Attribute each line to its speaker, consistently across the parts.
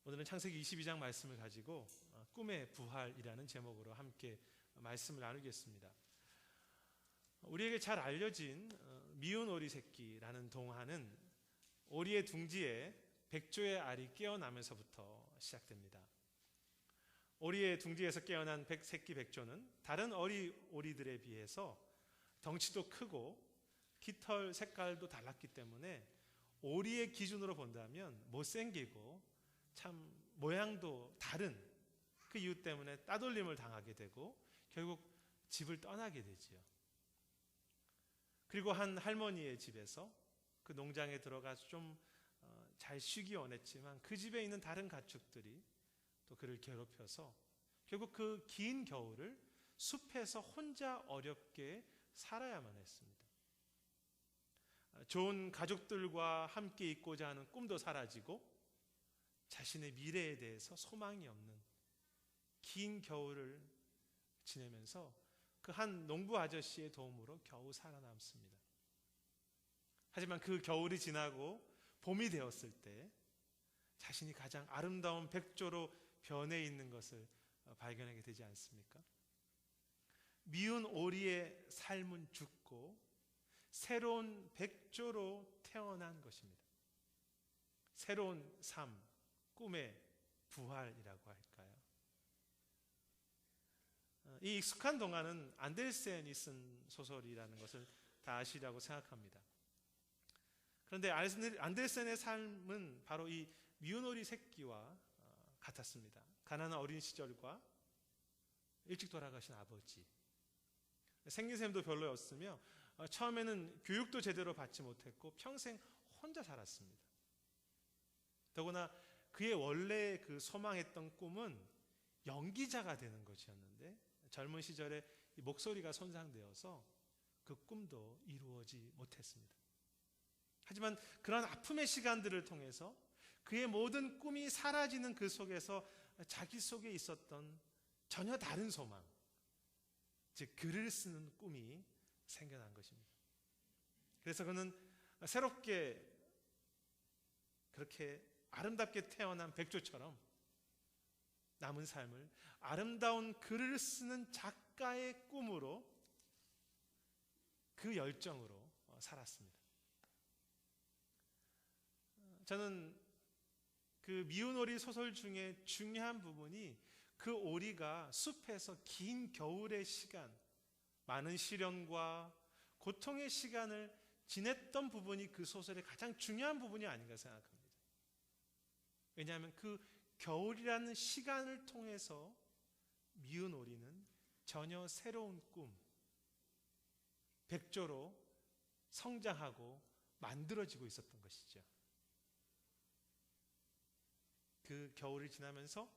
Speaker 1: 오늘은 창세기 22장 말씀을 가지고 꿈의 부활이라는 제목으로 함께 말씀을 나누겠습니다. 우리에게 잘 알려진 미운 오리 새끼라는 동화는 오리의 둥지에 백조의 알이 깨어나면서부터 시작됩니다. 오리의 둥지에서 깨어난 새끼 백조는 다른 오리들에 비해서 덩치도 크고 깃털 색깔도 달랐기 때문에 오리의 기준으로 본다면 못생기고 참 모양도 다른 그 이유 때문에 따돌림을 당하게 되고 결국 집을 떠나게 되지요. 그리고 한 할머니의 집에서 그 농장에 들어가서 좀 잘 쉬기 원했지만 그 집에 있는 다른 가축들이 또 그를 괴롭혀서 결국 그 긴 겨울을 숲에서 혼자 어렵게 살아야만 했습니다. 좋은 가족들과 함께 있고자 하는 꿈도 사라지고 자신의 미래에 대해서 소망이 없는 긴 겨울을 지내면서 그 한 농부 아저씨의 도움으로 겨우 살아남습니다. 하지만 그 겨울이 지나고 봄이 되었을 때 자신이 가장 아름다운 백조로 변해 있는 것을 발견하게 되지 않습니까? 미운 오리의 삶은 죽고 새로운 백조로 태어난 것입니다. 새로운 삶, 꿈의 부활이라고 할까요? 이 익숙한 동화는 안데르센이 쓴 소설이라는 것을 다 아시리라고 생각합니다. 그런데 안데르센의 삶은 바로 이 미운 오리 새끼와 같았습니다. 가난한 어린 시절과 일찍 돌아가신 아버지, 생긴셈도 별로였으며 처음에는 교육도 제대로 받지 못했고 평생 혼자 살았습니다. 더구나 그의 원래 그 소망했던 꿈은 연기자가 되는 것이었는데 젊은 시절에 목소리가 손상되어서 그 꿈도 이루어지지 못했습니다. 하지만 그런 아픔의 시간들을 통해서 그의 모든 꿈이 사라지는 그 속에서 자기 속에 있었던 전혀 다른 소망, 즉 글을 쓰는 꿈이 생겨난 것입니다. 그래서 그는 새롭게 그렇게 아름답게 태어난 백조처럼 남은 삶을 아름다운 글을 쓰는 작가의 꿈으로 그 열정으로 살았습니다. 저는 그 미운 오리 소설 중에 중요한 부분이 그 오리가 숲에서 긴 겨울의 시간, 많은 시련과 고통의 시간을 지냈던 부분이 그 소설의 가장 중요한 부분이 아닌가 생각합니다. 왜냐하면 그 겨울이라는 시간을 통해서 미운 오리는 전혀 새로운 꿈, 백조로 성장하고 만들어지고 있었던 것이죠. 그 겨울이 지나면서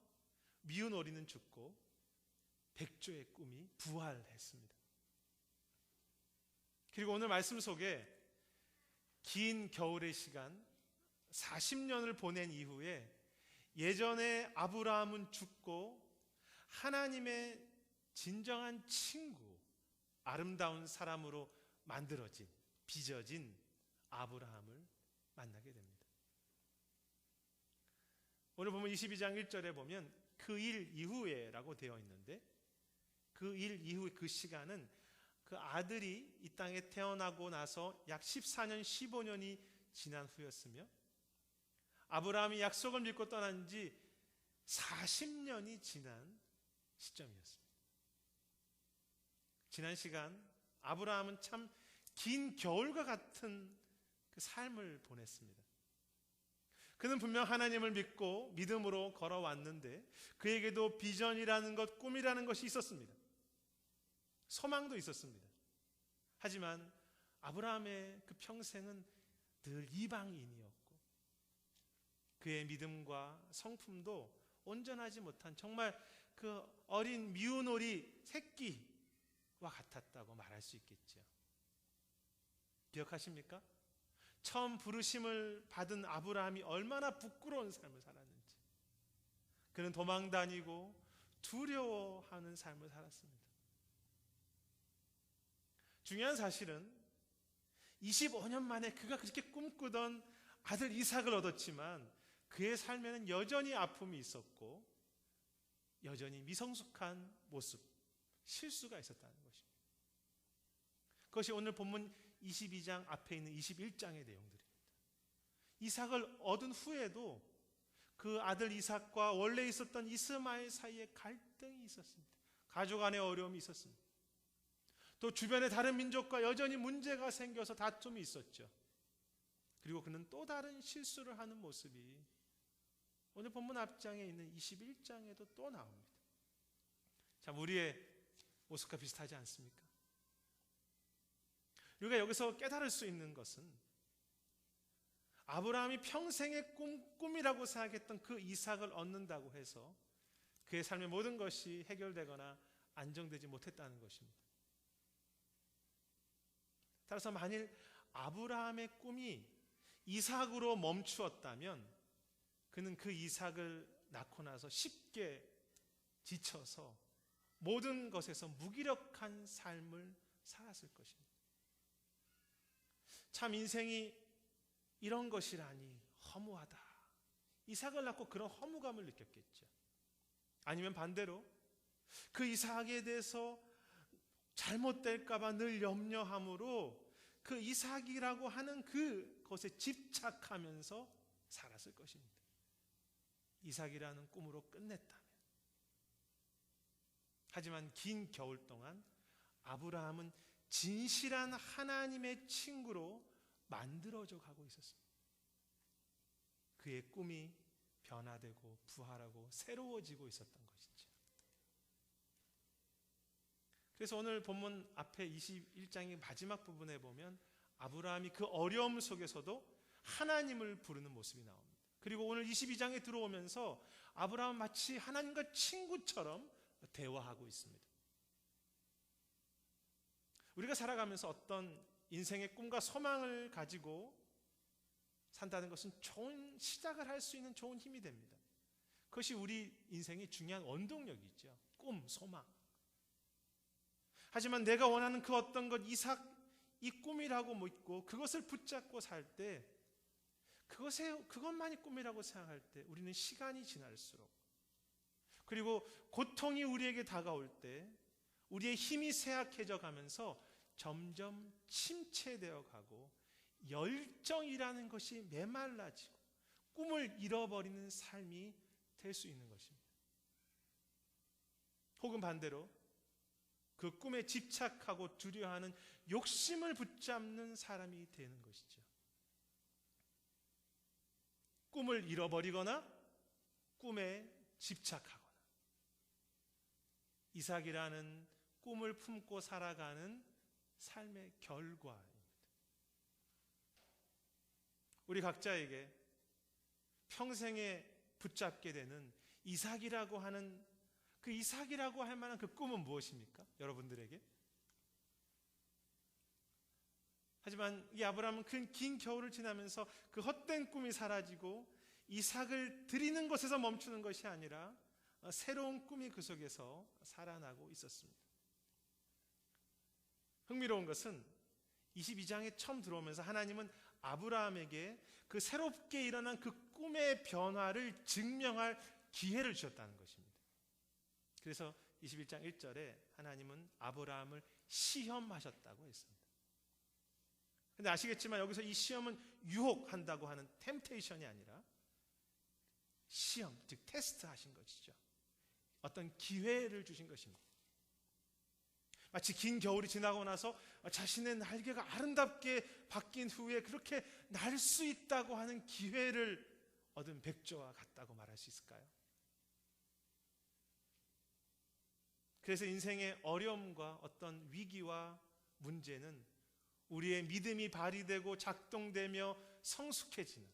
Speaker 1: 미운 오리는 죽고 백조의 꿈이 부활했습니다. 그리고 오늘 말씀 속에 긴 겨울의 시간 40년을 보낸 이후에 예전에 아브라함은 죽고 하나님의 진정한 친구, 아름다운 사람으로 만들어진, 빚어진 아브라함을 만나게 됩니다. 오늘 보면 22장 1절에 보면 그 일 이후에 라고 되어 있는데 그 일 이후의 그 시간은 그 아들이 이 땅에 태어나고 나서 약 14년, 15년이 지난 후였으며 아브라함이 약속을 믿고 떠난 지 40년이 지난 시점이었습니다. 지난 시간 아브라함은 참 긴 겨울과 같은 그 삶을 보냈습니다. 그는 분명 하나님을 믿고 믿음으로 걸어왔는데 그에게도 비전이라는 것, 꿈이라는 것이 있었습니다. 소망도 있었습니다. 하지만 아브라함의 그 평생은 늘 이방인이었고 그의 믿음과 성품도 온전하지 못한 정말 그 어린 미운 오리 새끼와 같았다고 말할 수 있겠죠. 기억하십니까? 처음 부르심을 받은 아브라함이 얼마나 부끄러운 삶을 살았는지. 그는 도망 다니고 두려워하는 삶을 살았습니다. 중요한 사실은 25년 만에 그가 그렇게 꿈꾸던 아들 이삭을 얻었지만 그의 삶에는 여전히 아픔이 있었고 여전히 미성숙한 모습, 실수가 있었다는 것입니다. 그것이 오늘 본문 22장 앞에 있는 21장의 내용들입니다. 이삭을 얻은 후에도 그 아들 이삭과 원래 있었던 이스마엘 사이에 갈등이 있었습니다. 가족 안에 어려움이 있었습니다. 또 주변의 다른 민족과 여전히 문제가 생겨서 다툼이 있었죠. 그리고 그는 또 다른 실수를 하는 모습이 오늘 본문 앞장에 있는 21장에도 또 나옵니다. 참 우리의 모습과 비슷하지 않습니까? 우리가 여기서 깨달을 수 있는 것은 아브라함이 평생의 꿈이라고 생각했던 그 이삭을 얻는다고 해서 그의 삶의 모든 것이 해결되거나 안정되지 못했다는 것입니다. 따라서 만일 아브라함의 꿈이 이삭으로 멈추었다면 그는 그 이삭을 낳고 나서 쉽게 지쳐서 모든 것에서 무기력한 삶을 살았을 것입니다. 참 인생이 이런 것이라니 허무하다. 이삭을 낳고 그런 허무감을 느꼈겠죠. 아니면 반대로 그 이삭에 대해서 잘못될까봐 늘 염려함으로 그 이삭이라고 하는 그것에 집착하면서 살았을 것입니다. 이삭이라는 꿈으로 끝냈다면. 하지만 긴 겨울 동안 아브라함은 진실한 하나님의 친구로 만들어져 가고 있었습니다. 그의 꿈이 변화되고 부활하고 새로워지고 있었던 것이죠. 그래서 오늘 본문 앞에 21장의 마지막 부분에 보면 아브라함이 그 어려움 속에서도 하나님을 부르는 모습이 나옵니다. 그리고 오늘 22장에 들어오면서 아브라함은 마치 하나님과 친구처럼 대화하고 있습니다. 우리가 살아가면서 어떤 인생의 꿈과 소망을 가지고 산다는 것은 좋은 시작을 할 수 있는 좋은 힘이 됩니다. 그것이 우리 인생의 중요한 원동력이죠. 꿈, 소망. 하지만 내가 원하는 그 어떤 것, 이 꿈이라고 믿고 그것을 붙잡고 살 때 그것만이 꿈이라고 생각할 때 우리는 시간이 지날수록 그리고 고통이 우리에게 다가올 때 우리의 힘이 쇠약해져 가면서 점점 침체되어 가고 열정이라는 것이 메말라지고 꿈을 잃어버리는 삶이 될 수 있는 것입니다. 혹은 반대로 그 꿈에 집착하고 두려워하는 욕심을 붙잡는 사람이 되는 것이죠. 꿈을 잃어버리거나 꿈에 집착하거나 이삭이라는 꿈을 품고 살아가는 삶의 결과입니다. 우리 각자에게 평생에 붙잡게 되는 이삭이라고 하는 그 이삭이라고 할 만한 그 꿈은 무엇입니까? 여러분들에게? 하지만 이 아브라함은 그 긴 겨울을 지나면서 그 헛된 꿈이 사라지고 이삭을 드리는 것에서 멈추는 것이 아니라 새로운 꿈이 그 속에서 살아나고 있었습니다. 흥미로운 것은 22장에 처음 들어오면서 하나님은 아브라함에게 그 새롭게 일어난 그 꿈의 변화를 증명할 기회를 주셨다는 것입니다. 그래서 21장 1절에 하나님은 아브라함을 시험하셨다고 했습니다. 그런데 아시겠지만 여기서 이 시험은 유혹한다고 하는 템테이션이 아니라 시험, 즉 테스트 하신 것이죠. 어떤 기회를 주신 것입니다. 마치 긴 겨울이 지나고 나서 자신의 날개가 아름답게 바뀐 후에 그렇게 날 수 있다고 하는 기회를 얻은 백조와 같다고 말할 수 있을까요? 그래서 인생의 어려움과 어떤 위기와 문제는 우리의 믿음이 발휘되고 작동되며 성숙해지는,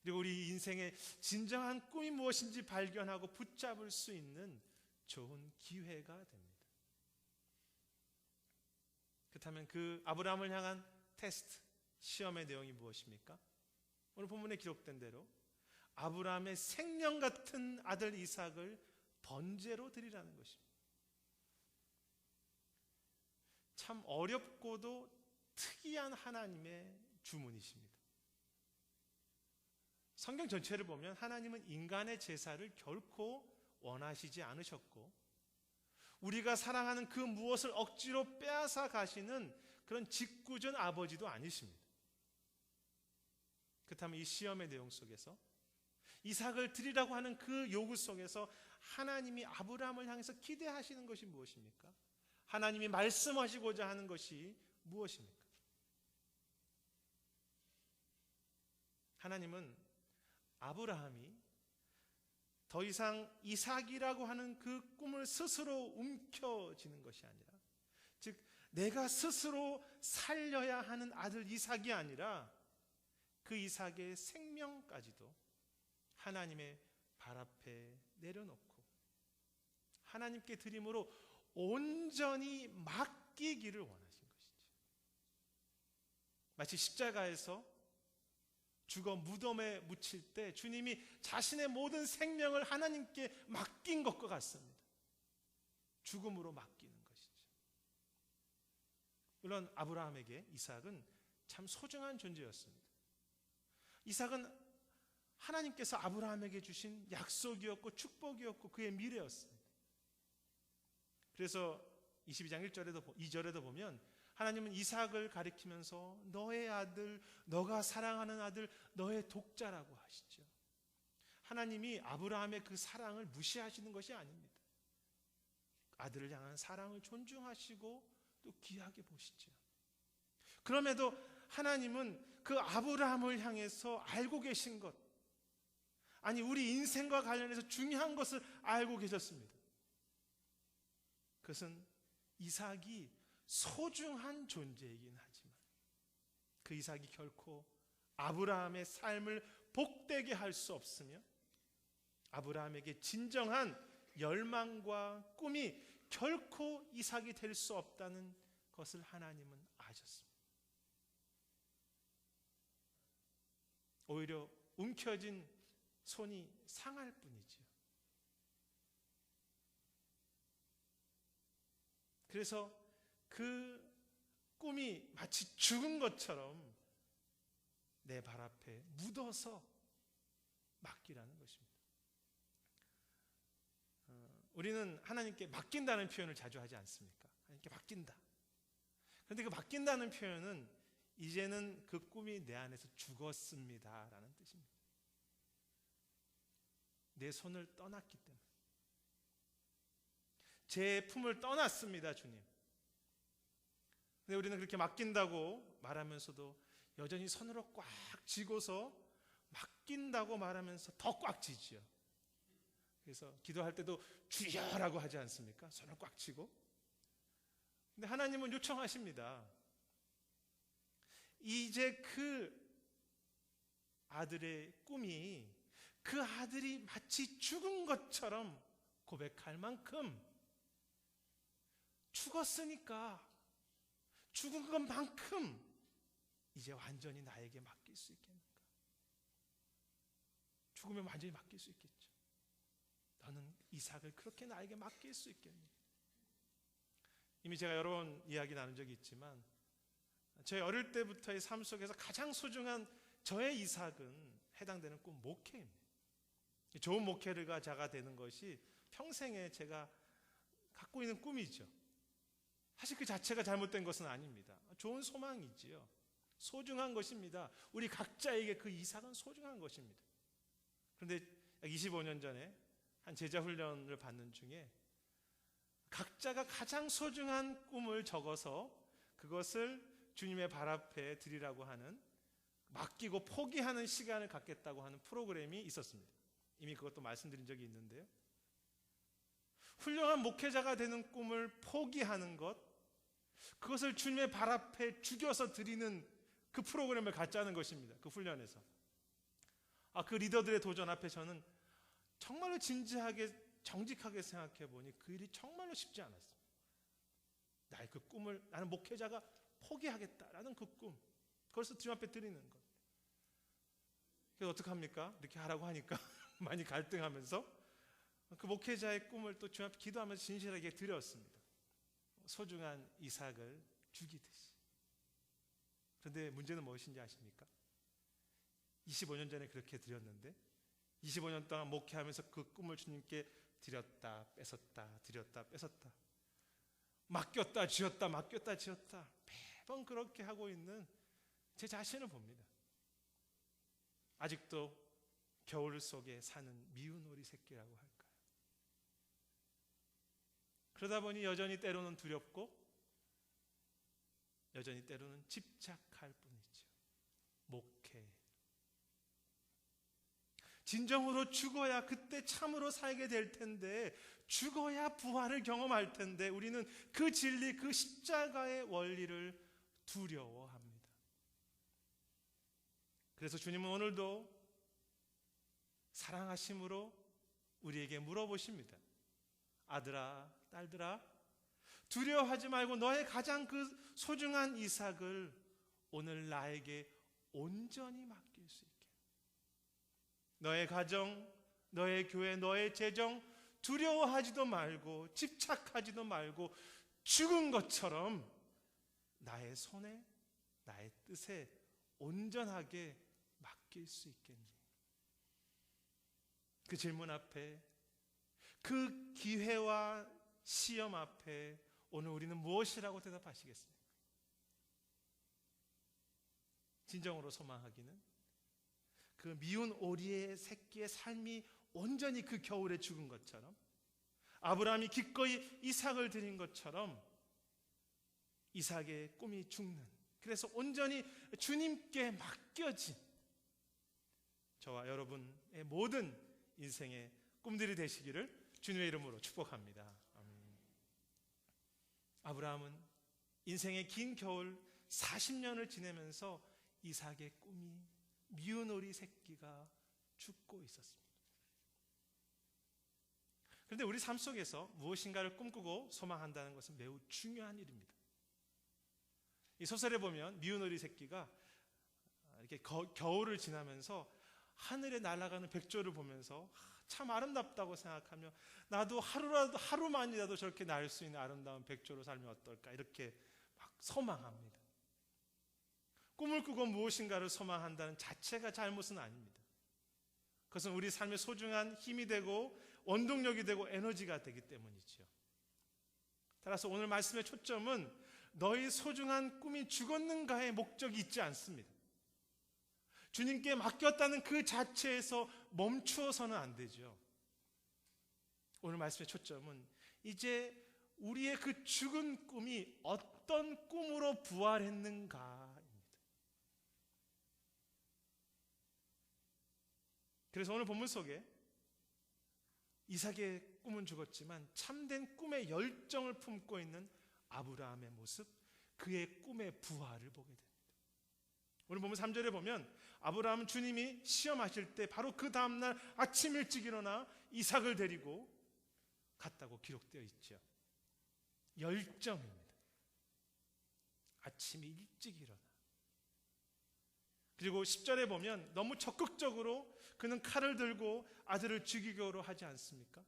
Speaker 1: 그리고 우리 인생의 진정한 꿈이 무엇인지 발견하고 붙잡을 수 있는 좋은 기회가 됩니다. 그렇다면 그 아브라함을 향한 테스트, 시험의 내용이 무엇입니까? 오늘 본문에 기록된 대로 아브라함의 생명 같은 아들 이삭을 번제로 드리라는 것입니다. 참 어렵고도 특이한 하나님의 주문이십니다. 성경 전체를 보면 하나님은 인간의 제사를 결코 원하시지 않으셨고 우리가 사랑하는 그 무엇을 억지로 빼앗아 가시는 그런 짓궂은 아버지도 아니십니다. 그렇다면 이 시험의 내용 속에서 이삭을 드리라고 하는 그 요구 속에서 하나님이 아브라함을 향해서 기대하시는 것이 무엇입니까? 하나님이 말씀하시고자 하는 것이 무엇입니까? 하나님은 아브라함이 더 이상 이삭이라고 하는 그 꿈을 스스로 움켜쥐는 것이 아니라, 즉 내가 스스로 살려야 하는 아들 이삭이 아니라 그 이삭의 생명까지도 하나님의 발 앞에 내려놓고 하나님께 드림으로 온전히 맡기기를 원하신 것이죠. 마치 십자가에서 죽어 무덤에 묻힐 때 주님이 자신의 모든 생명을 하나님께 맡긴 것과 같습니다. 죽음으로 맡기는 것이죠. 물론 아브라함에게 이삭은 참 소중한 존재였습니다. 이삭은 하나님께서 아브라함에게 주신 약속이었고 축복이었고 그의 미래였습니다. 그래서 22장 2절에도 보면 하나님은 이삭을 가리키면서 너의 아들, 너가 사랑하는 아들, 너의 독자라고 하시죠. 하나님이 아브라함의 그 사랑을 무시하시는 것이 아닙니다. 아들을 향한 사랑을 존중하시고 또 귀하게 보시죠. 그럼에도 하나님은 그 아브라함을 향해서 알고 계신 것, 아니 우리 인생과 관련해서 중요한 것을 알고 계셨습니다. 그것은 이삭이 소중한 존재이긴 하지만 그 이삭이 결코 아브라함의 삶을 복되게 할 수 없으며 아브라함에게 진정한 열망과 꿈이 결코 이삭이 될 수 없다는 것을 하나님은 아셨습니다. 오히려 움켜진 손이 상할 뿐이지요. 그래서 그 꿈이 마치 죽은 것처럼 내 발 앞에 묻어서 맡기라는 것입니다. 우리는 하나님께 맡긴다는 표현을 자주 하지 않습니까? 하나님께 맡긴다. 그런데 그 맡긴다는 표현은 이제는 그 꿈이 내 안에서 죽었습니다 라는 뜻입니다. 내 손을 떠났기 때문에, 제 품을 떠났습니다 주님. 근데 우리는 그렇게 맡긴다고 말하면서도 여전히 손으로 꽉 쥐고서 맡긴다고 말하면서 더 꽉 쥐지요. 그래서 기도할 때도 주여라고 하지 않습니까? 손을 꽉 쥐고. 근데 하나님은 요청하십니다. 이제 그 아들의 꿈이 그 아들이 마치 죽은 것처럼 고백할 만큼 죽었으니까 죽은 것만큼 이제 완전히 나에게 맡길 수 있겠는가? 죽으면 완전히 맡길 수 있겠죠. 너는 이삭을 그렇게 나에게 맡길 수 있겠니? 이미 제가 여러 번 이야기 나눈 적이 있지만 저의 어릴 때부터의 삶 속에서 가장 소중한 저의 이삭은 해당되는 꿈 목회입니다. 좋은 목회자가 되는 것이 평생에 제가 갖고 있는 꿈이죠. 사실 그 자체가 잘못된 것은 아닙니다. 좋은 소망이지요. 소중한 것입니다. 우리 각자에게 그 이삭은 소중한 것입니다. 그런데 25년 전에 한 제자 훈련을 받는 중에 각자가 가장 소중한 꿈을 적어서 그것을 주님의 발 앞에 드리라고 하는, 맡기고 포기하는 시간을 갖겠다고 하는 프로그램이 있었습니다. 이미 그것도 말씀드린 적이 있는데요. 훌륭한 목회자가 되는 꿈을 포기하는 것, 그것을 주님의 발 앞에 죽여서 드리는 그 프로그램을 갖자는 것입니다. 그 훈련에서. 그 리더들의 도전 앞에 저는 정말로 진지하게 정직하게 생각해 보니 그 일이 정말로 쉽지 않았어요. 나의 그 꿈을, 나는 목회자가 포기하겠다라는 그 꿈, 그것을 주님 앞에 드리는 것. 그래서 어떡합니까? 이렇게 하라고 하니까 많이 갈등하면서 그 목회자의 꿈을 또 주님 앞에 기도하면서 진실하게 드렸습니다. 소중한 이삭을 죽이듯이. 그런데 문제는 무엇인지 아십니까? 25년 전에 그렇게 드렸는데 25년 동안 목회하면서 그 꿈을 주님께 드렸다 뺏었다 드렸다 뺏었다 맡겼다 지었다 맡겼다 지었다 매번 그렇게 하고 있는 제 자신을 봅니다. 아직도 겨울 속에 사는 미운 오리 새끼라고 할까요? 그러다 보니 여전히 때로는 두렵고 여전히 때로는 집착할 뿐이죠. 목회 진정으로 죽어야 그때 참으로 살게 될 텐데, 죽어야 부활을 경험할 텐데 우리는 그 진리, 그 십자가의 원리를 두려워합니다. 그래서 주님은 오늘도 사랑하심으로 우리에게 물어보십니다. 아들아, 딸들아, 두려워하지 말고 너의 가장 그 소중한 이삭을 오늘 나에게 온전히 맡길 수 있게. 너의 가정, 너의 교회, 너의 재정 두려워하지도 말고 집착하지도 말고 죽은 것처럼 나의 손에, 나의 뜻에 온전하게 맡길 수 있겠니? 그 질문 앞에, 그 기회와 시험 앞에 오늘 우리는 무엇이라고 대답하시겠습니까? 진정으로 소망하기는 그 미운 오리의 새끼의 삶이 온전히 그 겨울에 죽은 것처럼, 아브라함이 기꺼이 이삭을 드린 것처럼 이삭의 꿈이 죽는, 그래서 온전히 주님께 맡겨진 저와 여러분의 모든 인생의 꿈들이 되시기를 주님의 이름으로 축복합니다. 아멘. 아브라함은 인생의 긴 겨울 40년을 지내면서 이삭의 꿈이 미운 오리 새끼가 죽고 있었습니다. 그런데 우리 삶 속에서 무엇인가를 꿈꾸고 소망한다는 것은 매우 중요한 일입니다. 이 소설에 보면 미운 오리 새끼가 이렇게 겨울을 지나면서 하늘에 날아가는 백조를 보면서 참 아름답다고 생각하며 나도 하루만이라도 저렇게 날 수 있는 아름다운 백조로 살면 어떨까 이렇게 막 소망합니다. 꿈을 꾸고 무엇인가를 소망한다는 자체가 잘못은 아닙니다. 그것은 우리 삶의 소중한 힘이 되고 원동력이 되고 에너지가 되기 때문이죠. 따라서 오늘 말씀의 초점은 너희 소중한 꿈이 죽었는가의 목적이 있지 않습니다. 주님께 맡겼다는 그 자체에서 멈추어서는 안 되죠. 오늘 말씀의 초점은 이제 우리의 그 죽은 꿈이 어떤 꿈으로 부활했는가. 그래서 오늘 본문 속에 이삭의 꿈은 죽었지만 참된 꿈의 열정을 품고 있는 아브라함의 모습, 그의 꿈의 부활을 보게 됩니다. 오늘 본문 3절에 보면 아브라함은 주님이 시험하실 때 바로 그 다음날 아침 일찍 일어나 이삭을 데리고 갔다고 기록되어 있죠. 열정입니다. 아침 일찍 일어나. 그리고 10절에 보면 너무 적극적으로 그는 칼을 들고 아들을 죽이려고 하지 않습니까?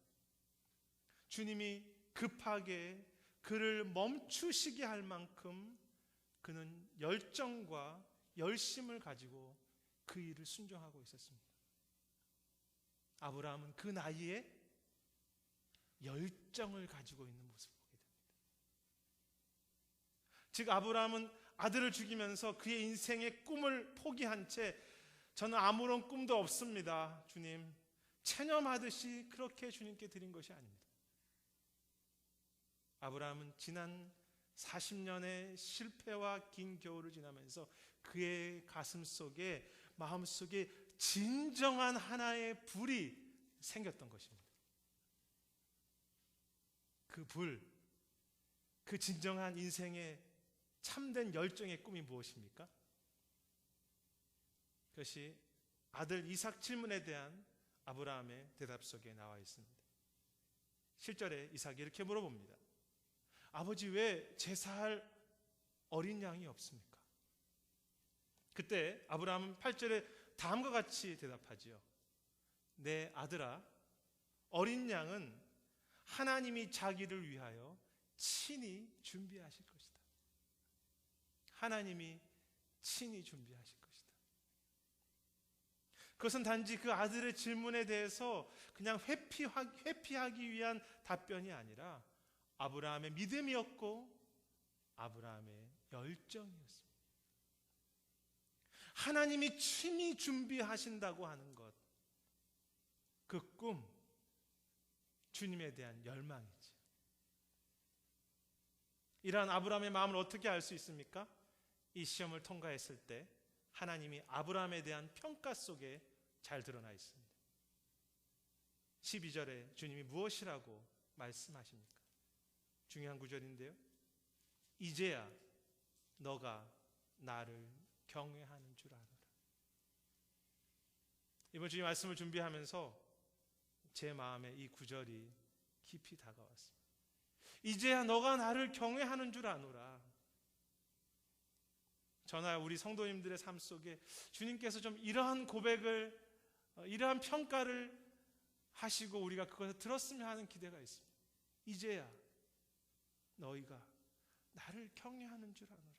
Speaker 1: 주님이 급하게 그를 멈추시게 할 만큼 그는 열정과 열심을 가지고 그 일을 순종하고 있었습니다. 아브라함은 그 나이에 열정을 가지고 있는 모습을 보게 됩니다. 즉 아브라함은 아들을 죽이면서 그의 인생의 꿈을 포기한 채 저는 아무런 꿈도 없습니다. 주님, 체념하듯이 그렇게 주님께 드린 것이 아닙니다. 아브라함은 지난 40년의 실패와 긴 겨울을 지나면서 그의 가슴 속에, 마음 속에 진정한 하나의 불이 생겼던 것입니다. 그 불, 그 진정한 인생의 참된 열정의 꿈이 무엇입니까? 그것이 아들 이삭 질문에 대한 아브라함의 대답 속에 나와 있습니다. 7절에 이삭이 이렇게 물어봅니다. 아버지, 왜 제사할 어린 양이 없습니까? 그때 아브라함은 8절에 다음과 같이 대답하지요. 내 아들아, 어린 양은 하나님이 자기를 위하여 친히 준비하실 것이다. 하나님이 친히 준비하실 것이다. 그것은 단지 그 아들의 질문에 대해서 그냥 회피하기 위한 답변이 아니라 아브라함의 믿음이었고 아브라함의 열정이었습니다. 하나님이 친히 준비하신다고 하는 것, 그 꿈, 주님에 대한 열망이지. 이러한 아브라함의 마음을 어떻게 알 수 있습니까? 이 시험을 통과했을 때 하나님이 아브라함에 대한 평가 속에 잘 드러나 있습니다. 12절에 주님이 무엇이라고 말씀하십니까? 중요한 구절인데요. 이제야 너가 나를 경외하는 줄 아노라. 이번 주님 말씀을 준비하면서 제 마음에 이 구절이 깊이 다가왔습니다. 이제야 너가 나를 경외하는 줄 아노라. 저나 우리 성도님들의 삶 속에 주님께서 좀 이러한 고백을, 이러한 평가를 하시고 우리가 그것을 들었으면 하는 기대가 있습니다. 이제야 너희가 나를 경외하는 줄 아노라.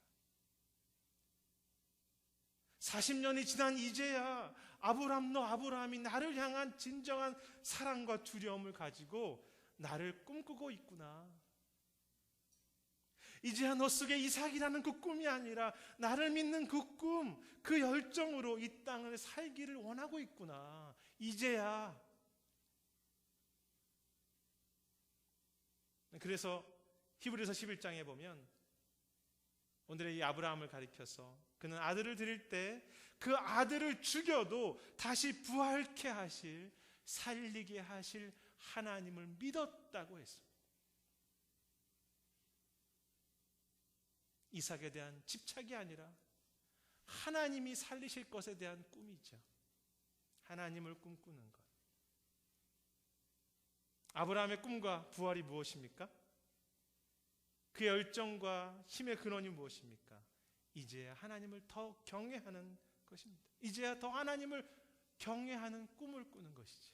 Speaker 1: 40년이 지난 이제야 아브라함이 나를 향한 진정한 사랑과 두려움을 가지고 나를 꿈꾸고 있구나. 이제야 너 속에 이삭이라는 그 꿈이 아니라 나를 믿는 그 꿈, 그 열정으로 이 땅을 살기를 원하고 있구나. 이제야. 그래서 히브리서 11장에 보면 오늘의 이 아브라함을 가리켜서 그는 아들을 드릴 때 그 아들을 죽여도 다시 부활케 하실, 살리게 하실 하나님을 믿었다고 했습니다. 이삭에 대한 집착이 아니라 하나님이 살리실 것에 대한 꿈이죠. 하나님을 꿈꾸는 것. 아브라함의 꿈과 부활이 무엇입니까? 그의 열정과 힘의 근원이 무엇입니까? 이제야 하나님을 더 경외하는 것입니다. 이제야 더 하나님을 경외하는 꿈을 꾸는 것이죠.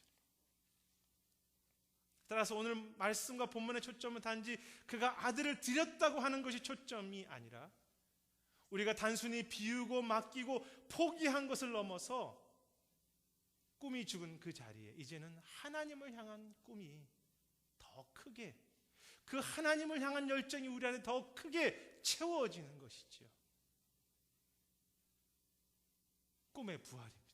Speaker 1: 따라서 오늘 말씀과 본문의 초점은 단지 그가 아들을 드렸다고 하는 것이 초점이 아니라 우리가 단순히 비우고 맡기고 포기한 것을 넘어서 꿈이 죽은 그 자리에 이제는 하나님을 향한 꿈이 더 크게, 그 하나님을 향한 열정이 우리 안에 더 크게 채워지는 것이지요. 꿈의 부활입니다.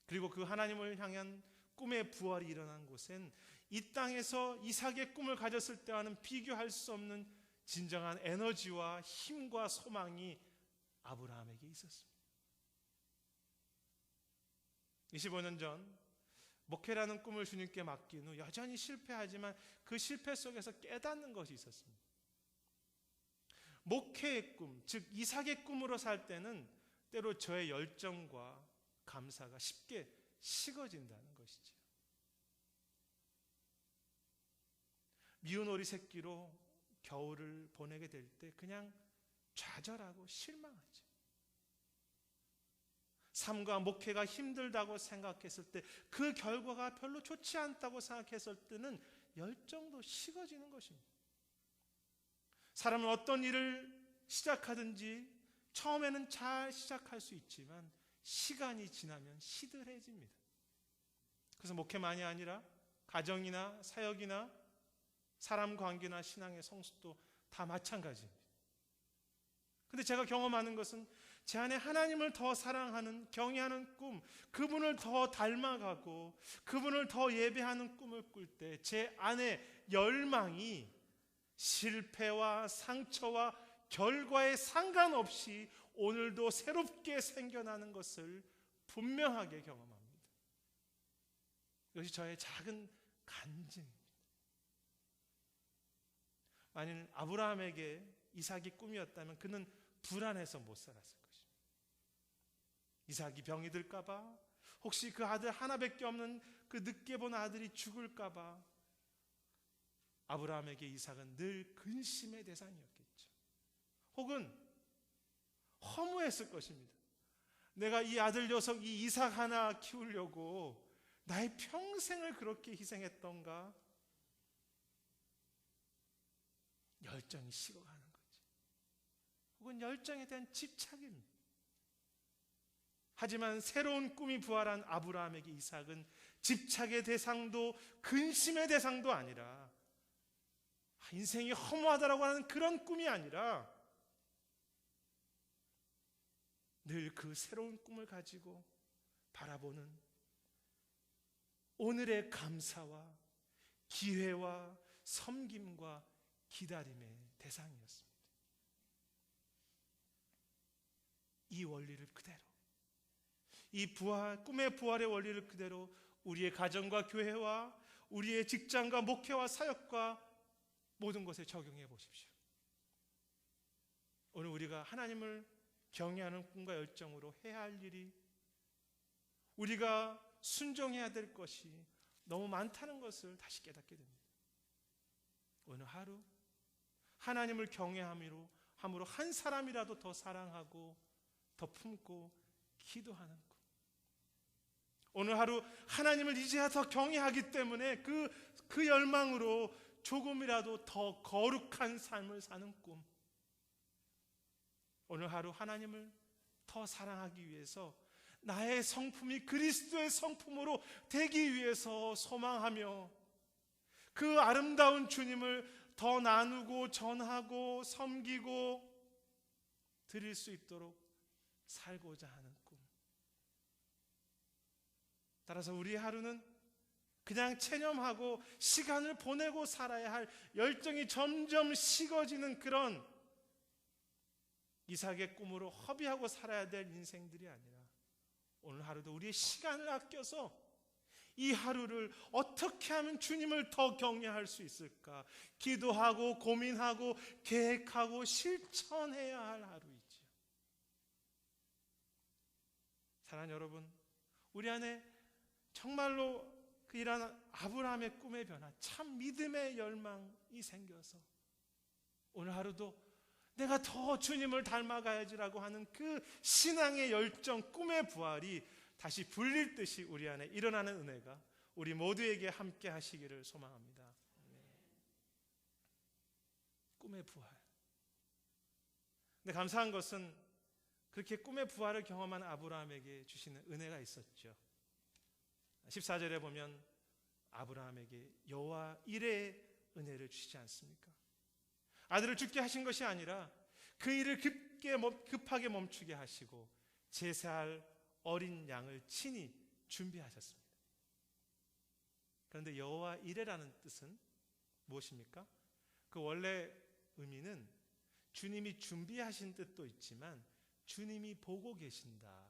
Speaker 1: 그리고 그 하나님을 향한 꿈의 부활이 일어난 곳엔 이 땅에서 이삭의 꿈을 가졌을 때와는 비교할 수 없는 진정한 에너지와 힘과 소망이 아브라함에게 있었습니다. 25년 전 목회라는 꿈을 주님께 맡긴 후 여전히 실패하지만 그 실패 속에서 깨닫는 것이 있었습니다. 목회의 꿈, 즉 이삭의 꿈으로 살 때는 때로 저의 열정과 감사가 쉽게 식어진다는 것이죠. 미운 오리 새끼로 겨울을 보내게 될 때 그냥 좌절하고 실망하죠. 삶과 목회가 힘들다고 생각했을 때, 그 결과가 별로 좋지 않다고 생각했을 때는 열정도 식어지는 것입니다. 사람은 어떤 일을 시작하든지 처음에는 잘 시작할 수 있지만 시간이 지나면 시들해집니다. 그래서 목회만이 아니라 가정이나 사역이나 사람 관계나 신앙의 성숙도 다 마찬가지입니다. 근데 제가 경험하는 것은 제 안에 하나님을 더 사랑하는, 경외하는 꿈, 그분을 더 닮아가고 그분을 더 예배하는 꿈을 꿀 때 제 안에 열망이 실패와 상처와 결과에 상관없이 오늘도 새롭게 생겨나는 것을 분명하게 경험합니다. 이것이 저의 작은 간증입니다. 만일 아브라함에게 이삭이 꿈이었다면 그는 불안해서 못 살았을 것입니다. 이삭이 병이 들까봐, 혹시 그 아들 하나밖에 없는 그 늦게 본 아들이 죽을까봐 아브라함에게 이삭은 늘 근심의 대상이었겠죠. 혹은 허무했을 것입니다. 내가 이 아들 녀석, 이 이삭 하나 키우려고 나의 평생을 그렇게 희생했던가? 열정이 식어가는 거지. 혹은 열정에 대한 집착입니다. 하지만 새로운 꿈이 부활한 아브라함에게 이삭은 집착의 대상도 근심의 대상도 아니라, 인생이 허무하다라고 하는 그런 꿈이 아니라 늘 그 새로운 꿈을 가지고 바라보는 오늘의 감사와 기회와 섬김과 기다림의 대상이었습니다. 이 원리를 그대로, 이 부활, 꿈의 부활의 원리를 그대로 우리의 가정과 교회와 우리의 직장과 목회와 사역과 모든 것에 적용해 보십시오. 오늘 우리가 하나님을 경외하는 꿈과 열정으로 해야 할 일이, 우리가 순종해야 될 것이 너무 많다는 것을 다시 깨닫게 됩니다. 오늘 하루 하나님을 경외함으로 한 사람이라도 더 사랑하고 더 품고 기도하는 꿈. 오늘 하루 하나님을 이제야 더 경외하기 때문에 그 열망으로 조금이라도 더 거룩한 삶을 사는 꿈. 오늘 하루 하나님을 더 사랑하기 위해서 나의 성품이 그리스도의 성품으로 되기 위해서 소망하며 그 아름다운 주님을 더 나누고 전하고 섬기고 드릴 수 있도록 살고자 하는 꿈. 따라서 우리 하루는 그냥 체념하고 시간을 보내고 살아야 할 열정이 점점 식어지는 그런 이삭의 꿈으로 허비하고 살아야 될 인생들이 아니라, 오늘 하루도 우리의 시간을 아껴서 이 하루를 어떻게 하면 주님을 더 경외할 수 있을까 기도하고 고민하고 계획하고 실천해야 할 하루이지요. 사랑하는 여러분, 우리 안에 정말로 그 이러한 아브라함의 꿈의 변화, 참 믿음의 열망이 생겨서 오늘 하루도 내가 더 주님을 닮아가야지라고 하는 그 신앙의 열정, 꿈의 부활이 다시 불릴 듯이 우리 안에 일어나는 은혜가 우리 모두에게 함께 하시기를 소망합니다. 꿈의 부활. 근데 감사한 것은 그렇게 꿈의 부활을 경험한 아브라함에게 주시는 은혜가 있었죠. 14절에 보면 아브라함에게 여호와 이레의 은혜를 주시지 않습니까? 아들을 죽게 하신 것이 아니라 그 일을 급하게 멈추게 하시고 제사할 어린 양을 친히 준비하셨습니다. 그런데 여호와 이레라는 뜻은 무엇입니까? 그 원래 의미는 주님이 준비하신 뜻도 있지만 주님이 보고 계신다,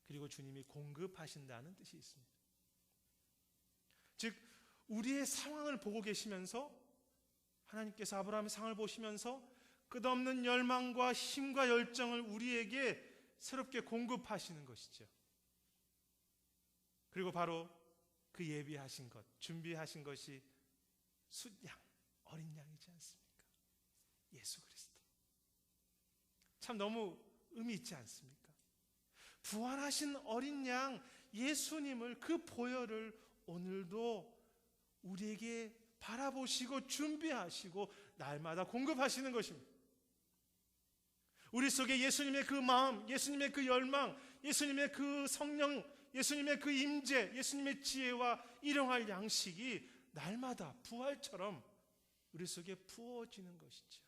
Speaker 1: 그리고 주님이 공급하신다는 뜻이 있습니다. 즉 우리의 상황을 보고 계시면서, 하나님께서 아브라함의 상황을 보시면서 끝없는 열망과 힘과 열정을 우리에게 새롭게 공급하시는 것이죠. 그리고 바로 그 예비하신 것, 준비하신 것이 숫양, 어린 양이지 않습니까? 예수 그리스도. 참 너무 의미 있지 않습니까? 부활하신 어린 양 예수님을, 그 보혈을 오늘도 우리에게 바라보시고 준비하시고 날마다 공급하시는 것입니다. 우리 속에 예수님의 그 마음, 예수님의 그 열망, 예수님의 그 성령, 예수님의 그 임재, 예수님의 지혜와 일용할 양식이 날마다 부활처럼 우리 속에 부어지는 것이죠.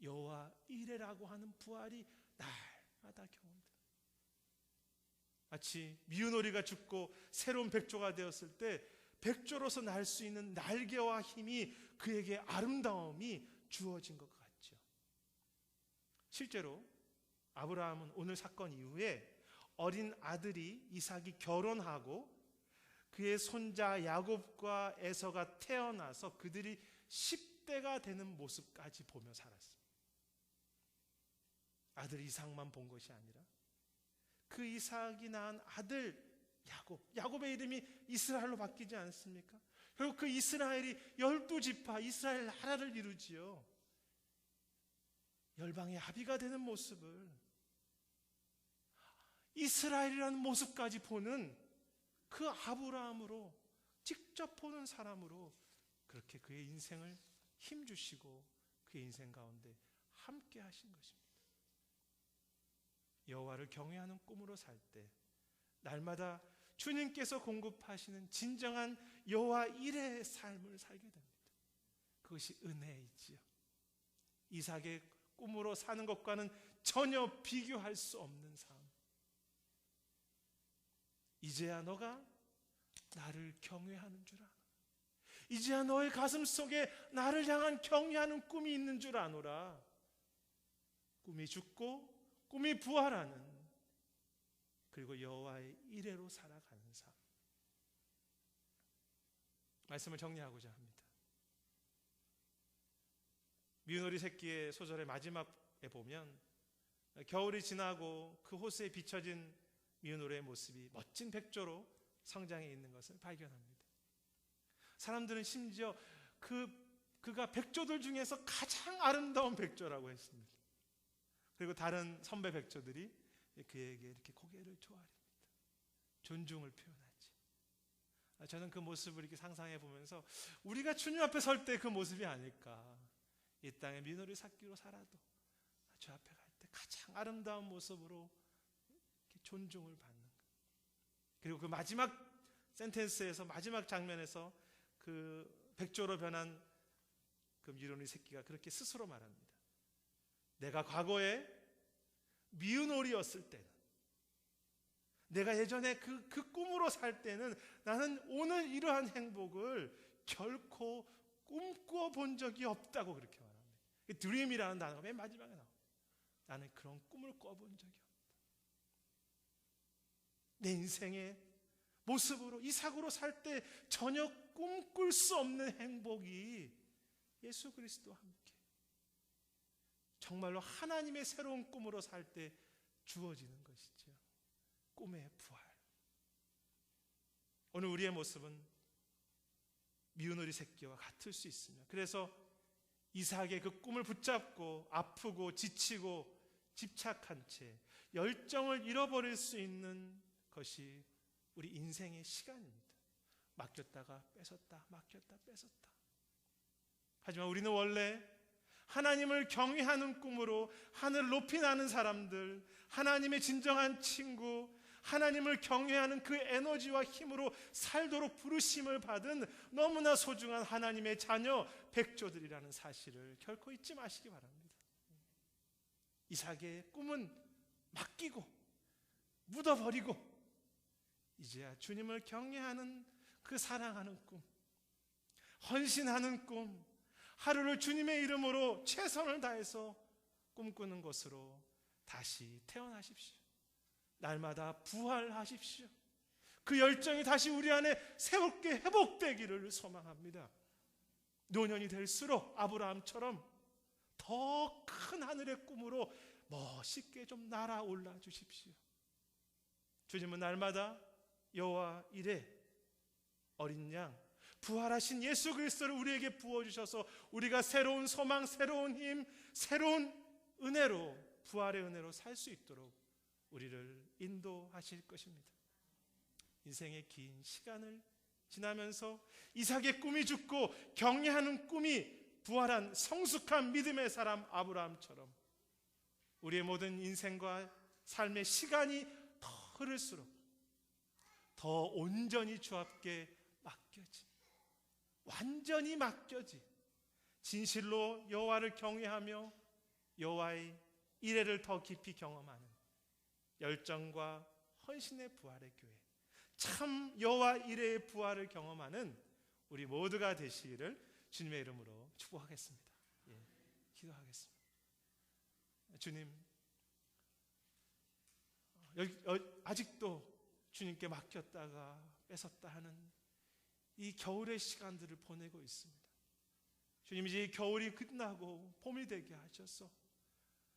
Speaker 1: 여호와 이레라고 하는 부활이 날마다 경험됩니다. 마치 미운 오리가 죽고 새로운 백조가 되었을 때 백조로서 날 수 있는 날개와 힘이, 그에게 아름다움이 주어진 것 같죠. 실제로 아브라함은 오늘 사건 이후에 어린 아들이 이삭이 결혼하고 그의 손자 야곱과 에서가 태어나서 그들이 10대가 되는 모습까지 보며 살았습니다. 아들 이삭만 본 것이 아니라 그 이삭이 낳은 아들 야곱의 이름이 이스라엘로 바뀌지 않습니까? 결국 그 이스라엘이 12지파 이스라엘 나라를 이루지요. 열방의 아비가 되는 모습을, 이스라엘이라는 모습까지 보는 그 아브라함으로, 직접 보는 사람으로 그렇게 그의 인생을 힘주시고 그의 인생 가운데 함께 하신 것입니다. 여호와를 경외하는 꿈으로 살 때 날마다 주님께서 공급하시는 진정한 여호와 일의 삶을 살게 됩니다. 그것이 은혜이지요. 이삭의 꿈으로 사는 것과는 전혀 비교할 수 없는 삶. 이제야 너가 나를 경외하는 줄 아노라. 이제야 너의 가슴 속에 나를 향한 경외하는 꿈이 있는 줄 아노라. 꿈이 죽고 꿈이 부활하는, 그리고 여호와의 이레로 살아가는 삶. 말씀을 정리하고자 합니다. 미운 오리 새끼의 소설의 마지막에 보면 겨울이 지나고 그 호수에 비춰진 미운 오리의 모습이 멋진 백조로 성장해 있는 것을 발견합니다. 사람들은 심지어 그가 백조들 중에서 가장 아름다운 백조라고 했습니다. 그리고 다른 선배 백조들이 그에게 이렇게 고개를 조아립니다. 존중을 표현하지. 저는 그 모습을 이렇게 상상해 보면서 우리가 주님 앞에 설 때 그 모습이 아닐까. 이 땅에 미운 오리 새끼로 살아도 주 앞에 갈 때 가장 아름다운 모습으로 이렇게 존중을 받는 것. 그리고 그 마지막 센텐스에서, 마지막 장면에서 그 백조로 변한 그 미운 오리 새끼가 그렇게 스스로 말합니다. 내가 과거에 미운 오리였을 때는, 내가 예전에 그 꿈으로 살 때는 나는 오늘 이러한 행복을 결코 꿈꿔 본 적이 없다고 그렇게 말합니다. 드림이라는 단어가 맨 마지막에 나옵니다. 나는 그런 꿈을 꿔본 적이 없다. 내 인생의 모습으로, 이삭으로 살 때 전혀 꿈꿀 수 없는 행복이 예수 그리스도와 함께 정말로 하나님의 새로운 꿈으로 살 때 주어지는 것이죠. 꿈의 부활. 오늘 우리의 모습은 미운 오리 새끼와 같을 수 있으며, 그래서 이삭의 그 꿈을 붙잡고 아프고 지치고 집착한 채 열정을 잃어버릴 수 있는 것이 우리 인생의 시간입니다. 맡겼다가 뺏었다, 맡겼다 뺏었다. 하지만 우리는 원래 하나님을 경외하는 꿈으로 하늘 높이 나는 사람들, 하나님의 진정한 친구, 하나님을 경외하는 그 에너지와 힘으로 살도록 부르심을 받은 너무나 소중한 하나님의 자녀 백조들이라는 사실을 결코 잊지 마시기 바랍니다. 이삭의 꿈은 맡기고 묻어버리고 이제야 주님을 경외하는 그 사랑하는 꿈, 헌신하는 꿈, 하루를 주님의 이름으로 최선을 다해서 꿈꾸는 것으로 다시 태어나십시오. 날마다 부활하십시오. 그 열정이 다시 우리 안에 새롭게 회복되기를 소망합니다. 노년이 될수록 아브라함처럼 더 큰 하늘의 꿈으로 멋있게 좀 날아올라 주십시오. 주님은 날마다 여호와 이레, 어린 양, 부활하신 예수 그리스도를 우리에게 부어주셔서 우리가 새로운 소망, 새로운 힘, 새로운 은혜로, 부활의 은혜로 살 수 있도록 우리를 인도하실 것입니다. 인생의 긴 시간을 지나면서 이삭의 꿈이 죽고 경외하는 꿈이 부활한 성숙한 믿음의 사람 아브라함처럼 우리의 모든 인생과 삶의 시간이 더 흐를수록 더 온전히 주 앞에 맡겨지, 완전히 맡겨지, 진실로 여호와를 경외하며 여호와의 이레를 더 깊이 경험하는 열정과 헌신의 부활의 교회, 참 여호와 이레의 부활을 경험하는 우리 모두가 되시기를 주님의 이름으로 축복하겠습니다. 기도하겠습니다. 주님, 아직도 주님께 맡겼다가 뺏었다 하는 이 겨울의 시간들을 보내고 있습니다. 주님, 이제 겨울이 끝나고 봄이 되게 하셔서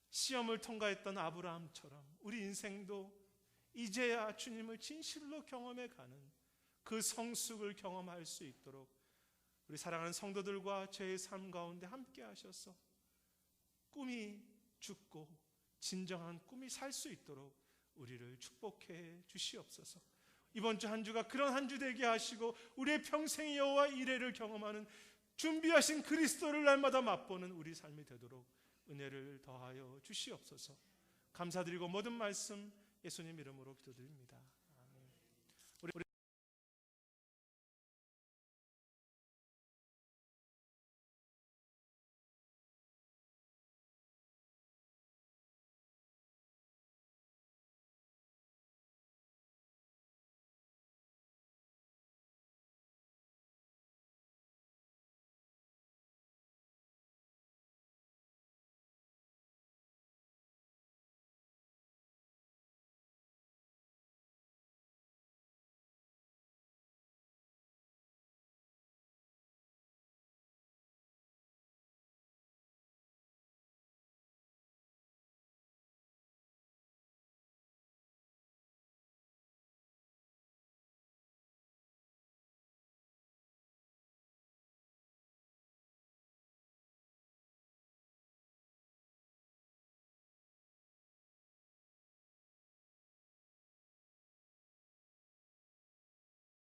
Speaker 1: 시험을 통과했던 아브라함처럼 우리 인생도 이제야 주님을 진실로 경험해 가는 그 성숙을 경험할 수 있도록 우리 사랑하는 성도들과 제 삶 가운데 함께 하셔서 꿈이 죽고 진정한 꿈이 살 수 있도록 우리를 축복해 주시옵소서. 이번 주 한 주가 그런 한 주 되게 하시고 우리의 평생의 여호와 이레를 경험하는 준비하신 그리스도를 날마다 맛보는 우리 삶이 되도록 은혜를 더하여 주시옵소서. 감사드리고 모든 말씀 예수님 이름으로 기도드립니다.